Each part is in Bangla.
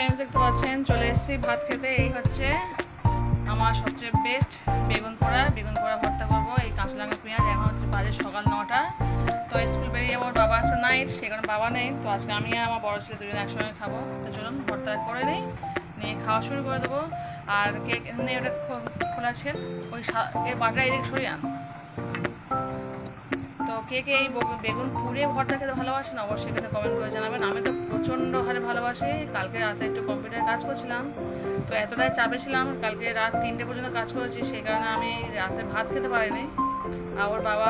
ফ্রেন্ডস, দেখতে পাচ্ছেন চলে এসেছি ভাত খেতে। এই হচ্ছে আমার সবচেয়ে বেস্ট বেগুন পোড়া ভর্তা করবো। এই কাঁচা লঙ্কা পেঁয়াজ। এখন হচ্ছে বাজে সকাল 9টা। তো স্কুল বেরিয়ে আমার বাবা আছে নাইট, সেখানে বাবা নেই। তো আজকে আমি আর আমার বড় ছেলে দুজন একসঙ্গে খাবো। তো চলুন ভর্তা করে নিই, নিয়ে খাওয়া শুরু করে দেবো। আর কেক নিয়ে ওটা খোলা ছিল, ওই এর বাটা এদিকে সরিয়ে আন। তো কে কে এই বেগুন পুড়িয়ে ভর্তা খেতে ভালোবাসেন অবশ্যই কিন্তু কমেন্ট করে জানাবেন। আমি তো প্রচণ্ড হারে ভালোবাসি। কালকে রাতে একটু কম্পিউটারে কাজ করছিলাম, তো এতটাই চাপে ছিলাম, কালকে রাত 3টে পর্যন্ত কাজ করেছি। সেই কারণে আমি রাতে ভাত খেতে পারিনি। আর ওর বাবা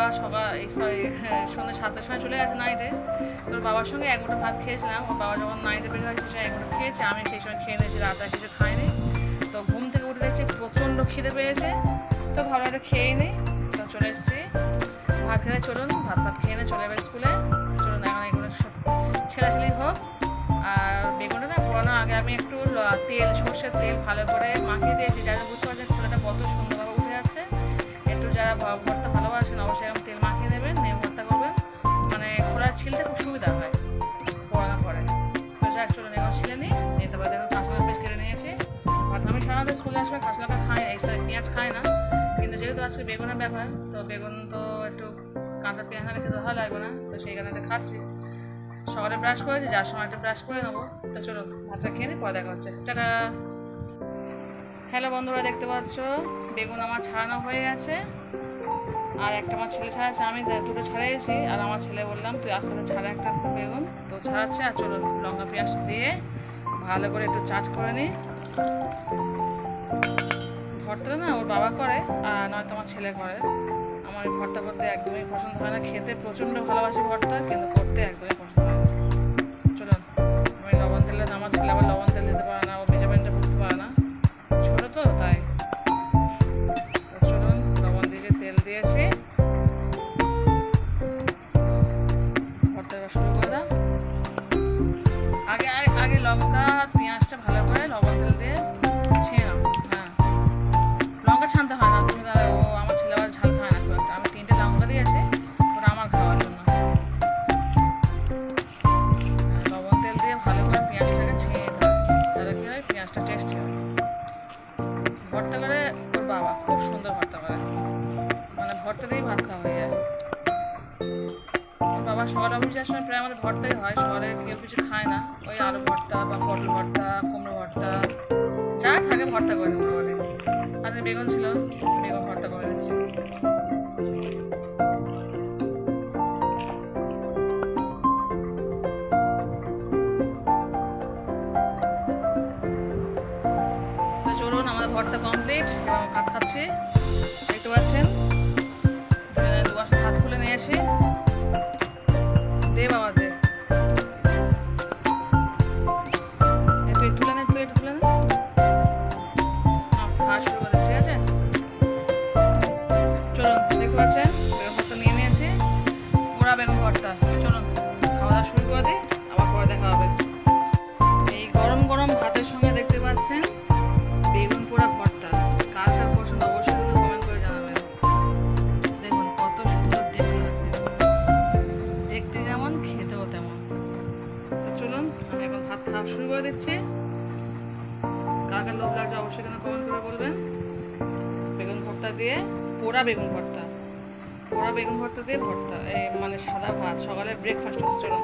সন্ধ্যে 7টার সময় চলে গেছে নাইটে। তোর বাবার সঙ্গে এক মুঠো ভাত খেয়েছিলাম। ওর বাবা যখন নাইটে বের হয়েছে সে এক মুঠো খেয়েছে, আমি সেই সময় খেয়ে নিয়েছি, রাতে কিছু খাইনি। তো ঘুম থেকে উঠে দেখছি প্রচণ্ড খিদে পেয়েছে, তো ভালো একটা খেয়েই নিই। তো চলে এসেছি ভাত খেতে। চলুন ভাত খেয়ে নিয়ে চলে যাবে স্কুলে। চলুন এখন এগুলো ছেলাছেলি হোক। আর বেগুনটা না পোড়ানোর আগে আমি একটু সর্ষের তেল ভালো করে মাখিয়ে দিয়েছি, যারা বুঝতে পারছেন খোলাটা কত সুন্দরভাবে উঠে যাচ্ছে। একটু যারা ভর্তা ভালোবাসেন অবশ্যই এরকম তেল মাখিয়ে দেবেন, নিয়ে ভর্তা করবেন, মানে খোলার ছিলতে খুব সুবিধা হয় পোড়ানোর পরে। তো যাক চলুন এখন ছিলে নিই। তারপরে দেখুন কাঁচা লঙ্কা পেস্ট কেটে নিয়েছি। আমি সাধারণত স্কুলে আসলে কাঁচা লঙ্কা খাই না, পেঁয়াজ খাই না, কিন্তু যেহেতু আজকে বেগুনের ব্যাপার, তো বেগুন তো একটু কাঁচা পেঁয়াজ না খেতে ভালো লাগবে না, তো সেই কারণে এটা খাচ্ছি। সকালে ব্রাশ করেছি, যার সময় একটা ব্রাশ করে নেবো। তো চলো ভাতটা খেয়ে নিই, পরে দেখা হচ্ছে। টাটা। হ্যালো বন্ধুরা, দেখতে পাচ্ছ বেগুন আমার ছাড়ানো হয়ে গেছে। আর একটা আমার ছেলে ছাড়াচ্ছে, আমি দুটো ছাড়িয়েছি। আর আমার ছেলে বললাম তুই আস্তে আস্তে ছাড়া একটা বেগুন, তো ছাড়াচ্ছে। আর চলো লঙ্কা পেঁয়াজ দিয়ে ভালো করে একটু চাট করে নিই। ভর্তাটা না ওর বাবা করে, আর নয়তো আমার ছেলে করে। আমার ভর্তা করতে একদমই পছন্দ হয় না। খেতে প্রচণ্ড ভালোবাসি ভর্তা, কিন্তু করতে একদমই পছন্দ হয় না। চলুন আমি লবণ তেলে, আমার ছেলে আবার লবণ তেল দিতে পারে না, ও মেজারমেন্টটা বুঝতে পারে না, ছোটো তো তাই। চলুন লবণ দিয়ে তেল দিয়েছি, ভর্তাটা শুরু করে দাও। আগে লঙ্কা আর পেঁয়াজটা ভালো করে লবণ তেল দিয়ে ছিঁড়ে নাও। হ্যাঁ, লঙ্কা ছানতে হয় না, তুমি ও আমার ছেলে আবার ঝাল খায় না খুব একটা। আমি 3টে লঙ্কা দিয়েছি ওটা আমার খাওয়ার জন্য। লবণ তেল দিয়ে ভালো করে পেঁয়াজটাকে ছিঁড়ে নিতে হয়, তাহলে কী হয় পেঁয়াজটা টেস্টি হয়। ভর্তা করে ওর বাবা খুব সুন্দর ভর্তা করে, মানে ভর্তা দিয়েই ভাত খাওয়া হয়ে যায়। ওর বাবা সকালে অফিস যাওয়ার সময় প্রায় আমাদের ভর্তাই হয়। সকালে কেউ কিছু খায় না, ওই আলু ভর্তা বা পটল ভর্তা, কুমড়ো ভর্তা, যা থাকে ভর্তা করে দেবো মোটামুটি। আর বেগুন ছিল, বেগুন ভর্তা করে দিচ্ছি। তো চলুন আমাদের ভর্তা কমপ্লিট, এবং ভাত খাচ্ছি। দেখতে পাচ্ছেন দু বাসন ভাত খুলে নিয়ে এসে দে বাবা দে, তুই তুলে নে, তুই তুলে নে, খাওয়া শুরু করে। ঠিক আছে চলুন, দেখতে পাচ্ছেন বেগুন ভর্তা নিয়ে নিয়েছি, পোড়া বেগুন ভর্তা। চলুন খাওয়া দাওয়া শুরু করে দিই, আবার পরে দেখা হবে। এই গরম গরম ভাতের সঙ্গে দেখতে পাচ্ছেন বেগুন পোড়া ভর্তা। কার কার পছন্দ অবশ্যই কিন্তু কমেন্ট করে জানাবেন। দেখুন কত সুন্দর দেখতে যেমন খেতেও তেমন। তো চলুন আমি এখন ভাত খাওয়া শুরু করে দিচ্ছি। কার কার লোভ লাগছে অবশ্যই কিন্তু কমেন্ট করে বলবেন। বেগুন ভর্তা দিয়ে পোড়া বেগুন ভর্তা, পোড়া বেগুন ভর্তা দিয়ে ভর্তা, এই মানে সাদা ভাত, সকালে ব্রেকফাস্ট হচ্ছে। চলুন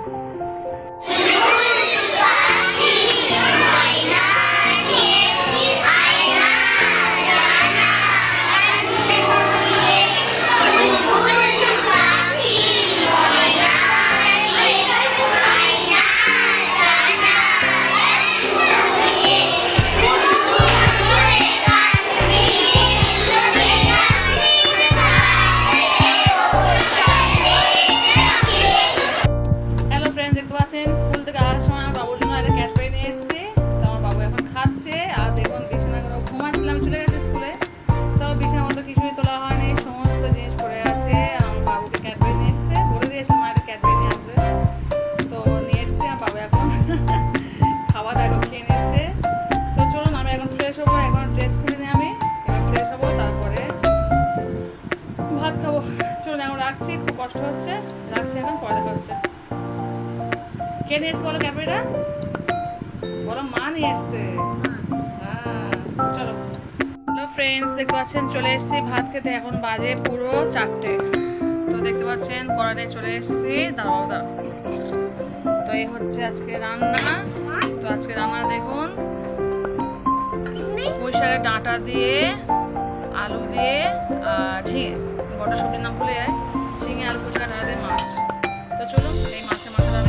স্কুল থেকে আসার সময় আমার বাবুর জন্য একটা ক্যাডবেরি নিয়ে এসেছি। তো আমার বাবু এখন খাচ্ছে। আর দেখুন বিছানা ঘুমাচ্ছিলাম, চলে গেছে স্কুলে, তো বিছানার মতো কিছুই তোলা হয়নি, সমস্ত জিনিস পড়ে আছে। আমার বাবুকে ক্যাডবেরি নিয়ে এসছে, বলে দিয়েছে মা একটা ক্যাডবেরি নিয়ে আসবে, তো নিয়ে এসছে। আমার বাবু এখন খাওয়া দাওয়া খেয়ে নিচ্ছে। তো চলুন আমি এখন ফ্রেশ হবো, এখন ড্রেস খুলে নিই, আমি এবার ফ্রেশ হবো, তারপরে ভাত খাবো। চলুন এখন রাখছি, খুব কষ্ট হচ্ছে, রাখছি এখন, পরে দেখা হচ্ছে। কে নিয়ে এসে বলো ক্যাডবেরিটা বলো। বলো মা নিয়ে এসছে। হ্যাঁ, চলো। হ্যালো ফ্রেন্ডস, দেখতে পাচ্ছেন চলে এসেছি ভাত খেতে। এখন বাজে পুরো 4টে। তো দেখতে পাচ্ছেন কড়াইতে চলে এসেছি। দাঁড়াও দাঁড়াও। তো এই হচ্ছে আজকে রান্না। তো আজকে রান্না দেখুন, পুঁই শাকের ডাঁটা দিয়ে, আলু দিয়ে, ঝিঙে, গোটা সবজির নাম ভুলে যায়, ঝিঙে আলু পুঁই শাকের ডাঁটা দিয়ে মাছ। তো চলুন এই মাছের মাথাটা